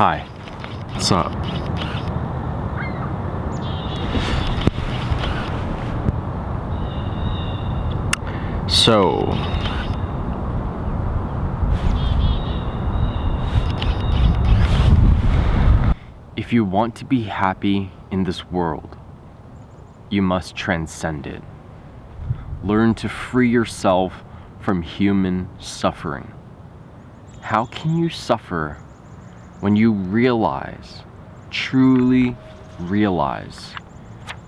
Hi. What's up? So, if you want to be happy in this world, you must transcend it. Learn to free yourself from human suffering. How can you suffer when you truly realize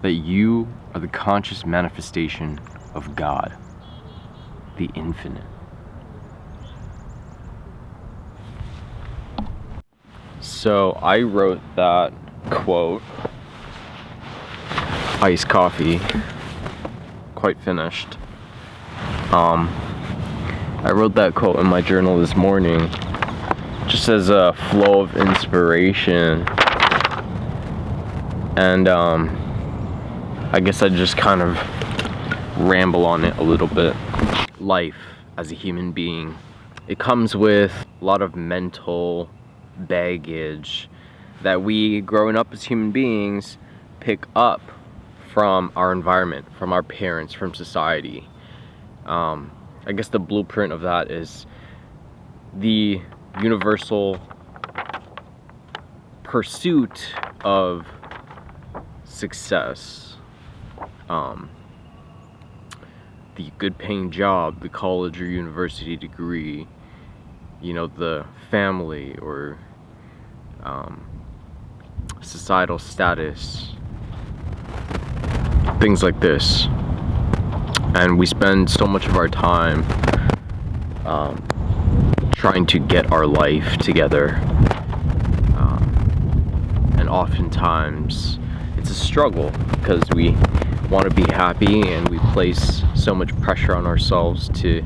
that you are the conscious manifestation of God, the infinite? So I wrote that quote, iced coffee, quite finished. I wrote that quote in my journal this morning just as a flow of inspiration, and I guess I just kind of ramble on it a little bit. Life as a human being, it comes with a lot of mental baggage that we, growing up as human beings, pick up from our environment, from our parents, from society. I guess the blueprint of that is the universal pursuit of success, the good paying job, the college or university degree, the family or societal status, things like this. And we spend so much of our time trying to get our life together, and oftentimes it's a struggle because we want to be happy and we place so much pressure on ourselves to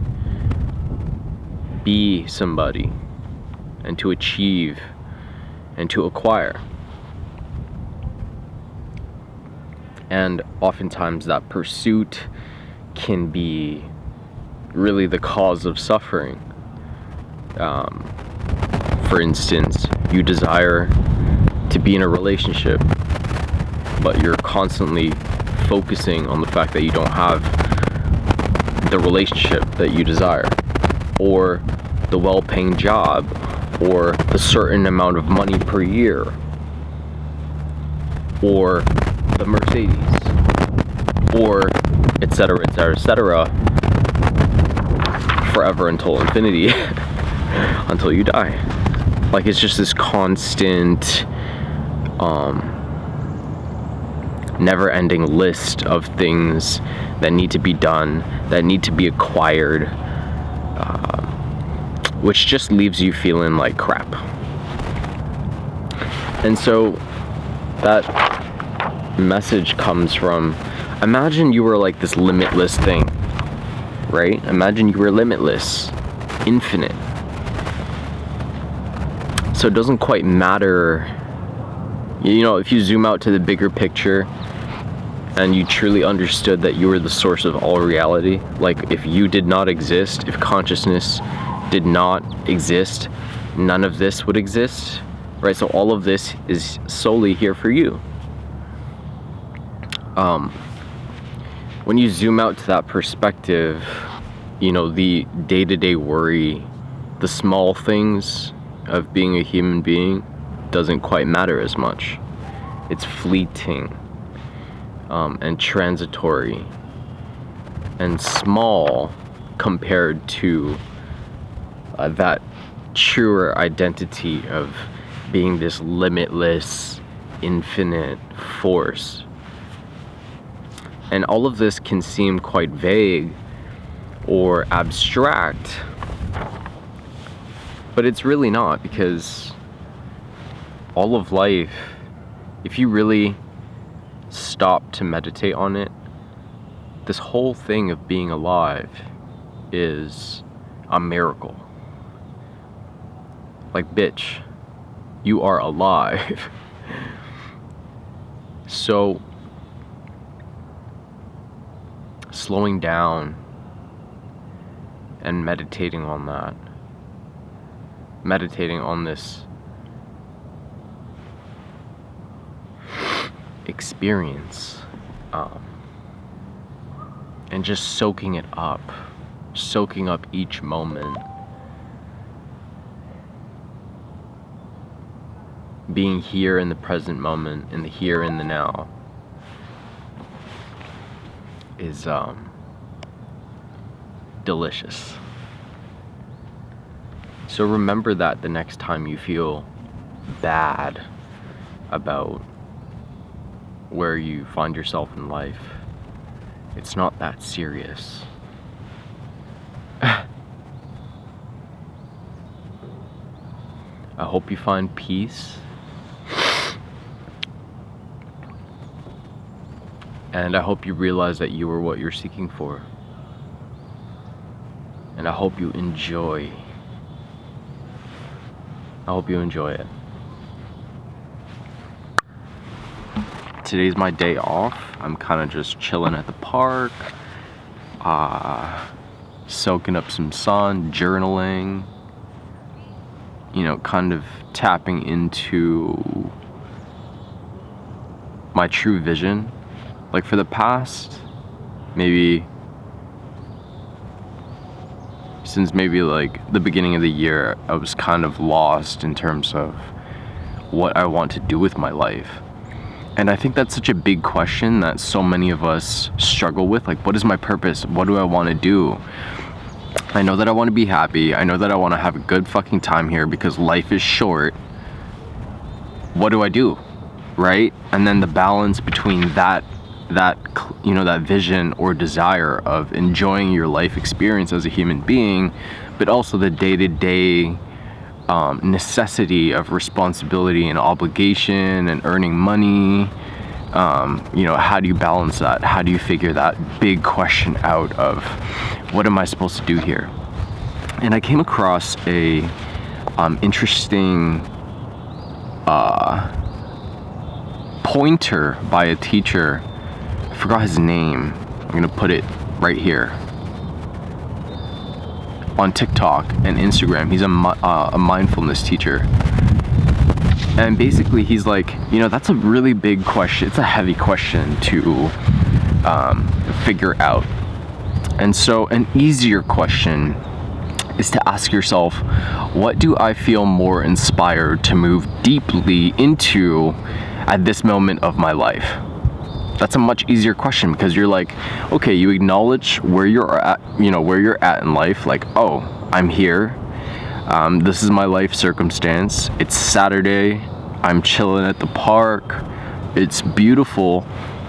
be somebody and to achieve and to acquire. And oftentimes that pursuit can be really the cause of suffering. For instance, you desire to be in a relationship, but you're constantly focusing on the fact that you don't have the relationship that you desire, or the well-paying job, or the certain amount of money per year, or the Mercedes, or etc., etc., etc., forever until infinity, until you die. Like, it's just this constant, never-ending list of things that need to be done, that need to be acquired, which just leaves you feeling like crap. And so that message comes from, imagine you were like this limitless thing, right? Imagine you were limitless, infinite. So it doesn't quite matter, if you zoom out to the bigger picture and you truly understood that you were the source of all reality. Like, if you did not exist, if consciousness did not exist, none of this would exist, right? So all of this is solely here for you. When you zoom out to that perspective, the day-to-day worry, the small things of being a human being doesn't quite matter as much. It's fleeting, and transitory and small compared to that truer identity of being this limitless, infinite force. And all of this can seem quite vague or abstract, but it's really not, because all of life, if you really stop to meditate on it, this whole thing of being alive is a miracle. Like, bitch, you are alive. So, slowing down and meditating on that, meditating on this experience, and just soaking up each moment, being here in the present moment, in the here and the now, is delicious. So remember that the next time you feel bad about where you find yourself in life, it's not that serious. I hope you find peace, and I hope you realize that you are what you're seeking for, and I hope you enjoy it. Today's my day off. I'm kind of just chilling at the park, soaking up some sun, journaling, kind of tapping into my true vision. Like for the past, since like the beginning of the year, I was kind of lost in terms of what I want to do with my life. And I think that's such a big question that so many of us struggle with. Like, what is my purpose? What do I want to do? I know that I want to be happy. I know that I want to have a good fucking time here because life is short. What do I do? Right? And then the balance between that vision or desire of enjoying your life experience as a human being, but also the day-to-day necessity of responsibility and obligation and earning money. How do you balance that? How do you figure that big question out of what am I supposed to do here? And I came across a interesting pointer by a teacher. I forgot his name. I'm gonna put it right here. On TikTok and Instagram, he's a mindfulness teacher, and basically he's like, that's a really big question. It's a heavy question to figure out, and so an easier question is to ask yourself, what do I feel more inspired to move deeply into at this moment of my life? That's a much easier question because you're like, okay, you acknowledge where you're at, where you're at in life. Like, oh, I'm here. This is my life circumstance. It's Saturday. I'm chilling at the park. It's beautiful.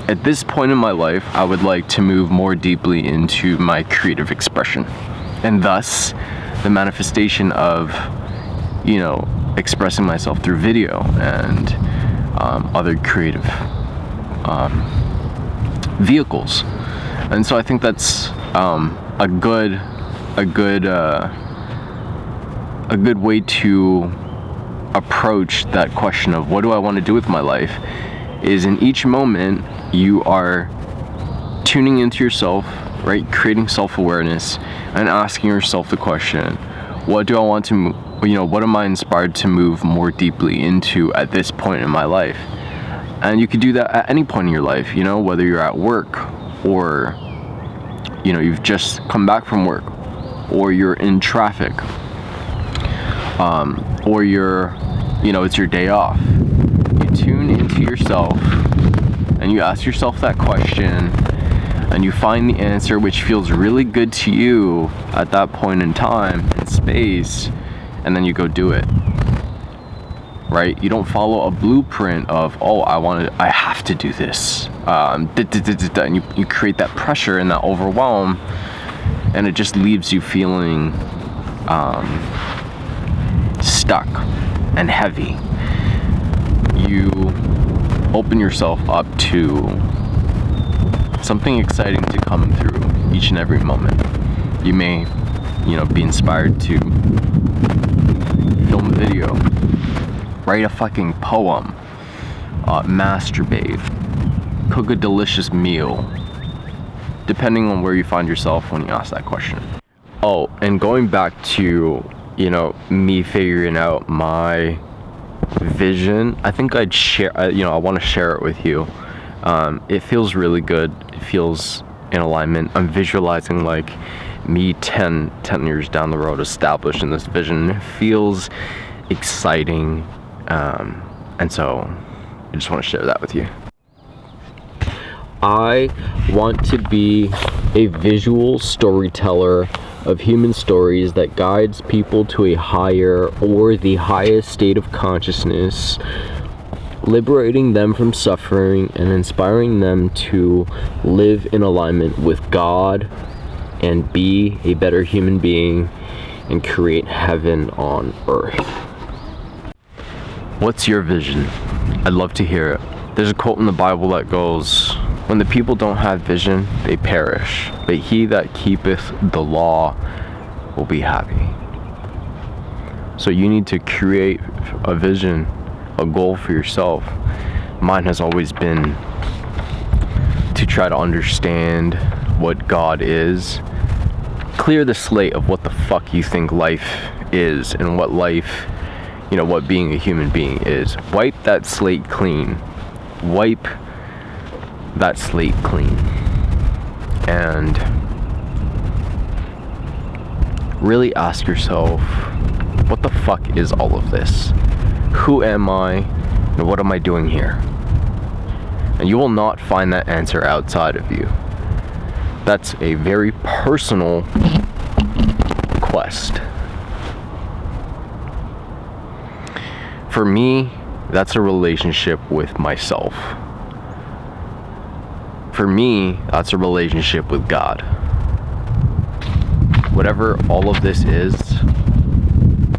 At this point in my life, I would like to move more deeply into my creative expression, and thus the manifestation of, expressing myself through video and other creative vehicles. And so I think that's a good way to approach that question of what do I want to do with my life, is in each moment you are tuning into yourself, right? Creating self-awareness and asking yourself the question, what do I want to what am I inspired to move more deeply into at this point in my life? And you could do that at any point in your life, whether you're at work or, you've just come back from work, or you're in traffic, or you're, it's your day off. You tune into yourself and you ask yourself that question and you find the answer which feels really good to you at that point in time and space, and then you go do it. Right? You don't follow a blueprint of, oh, I have to do this. And you create that pressure and that overwhelm, and it just leaves you feeling stuck and heavy. You open yourself up to something exciting to come through each and every moment. You may, be inspired to film a video, write a fucking poem, masturbate, cook a delicious meal, depending on where you find yourself when you ask that question. Oh, and going back to, me figuring out my vision, I think I'd share, I want to share it with you. It feels really good. It feels in alignment. I'm visualizing like me 10 years down the road established in this vision. It feels exciting, and so I just want to share that with you. I want to be a visual storyteller of human stories that guides people to a higher or the highest state of consciousness, liberating them from suffering and inspiring them to live in alignment with God and be a better human being and create heaven on earth. What's your vision? I'd love to hear it. There's a quote in the Bible that goes, "When the people don't have vision, they perish, but he that keepeth the law will be happy." So you need to create a vision, a goal for yourself. Mine has always been to try to understand what God is. Clear the slate of what the fuck you think life is and what life, what being a human being is. Wipe that slate clean. Wipe that slate clean. And really ask yourself, what the fuck is all of this? Who am I? And what am I doing here? And you will not find that answer outside of you. That's a very personal quest. For me, that's a relationship with myself. For me, that's a relationship with God. Whatever all of this is,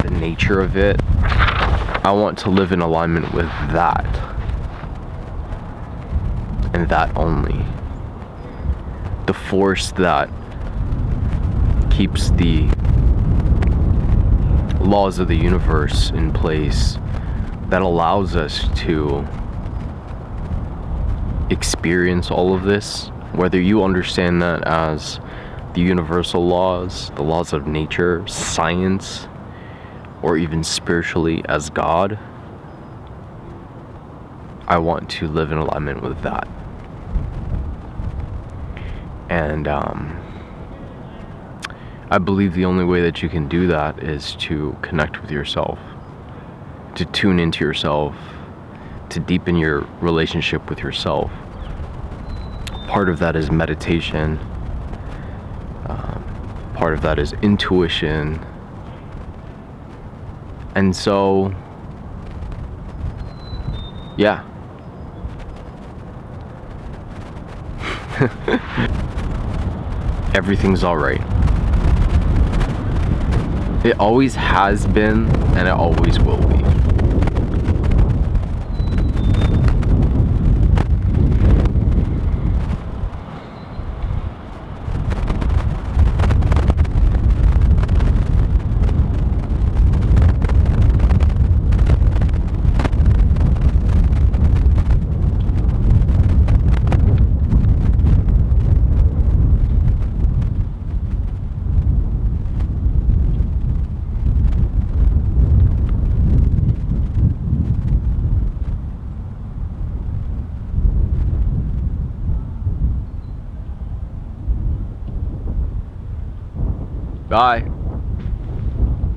the nature of it, I want to live in alignment with that. And that only. The force that keeps the laws of the universe in place, that allows us to experience all of this, whether you understand that as the universal laws, the laws of nature, science, or even spiritually as God. I want to live in alignment with that. And I believe the only way that you can do that is to connect with yourself, to tune into yourself, to deepen your relationship with yourself. Part of that is meditation. Part of that is intuition. And so, yeah. Everything's alright. It always has been, and it always will be. Bye.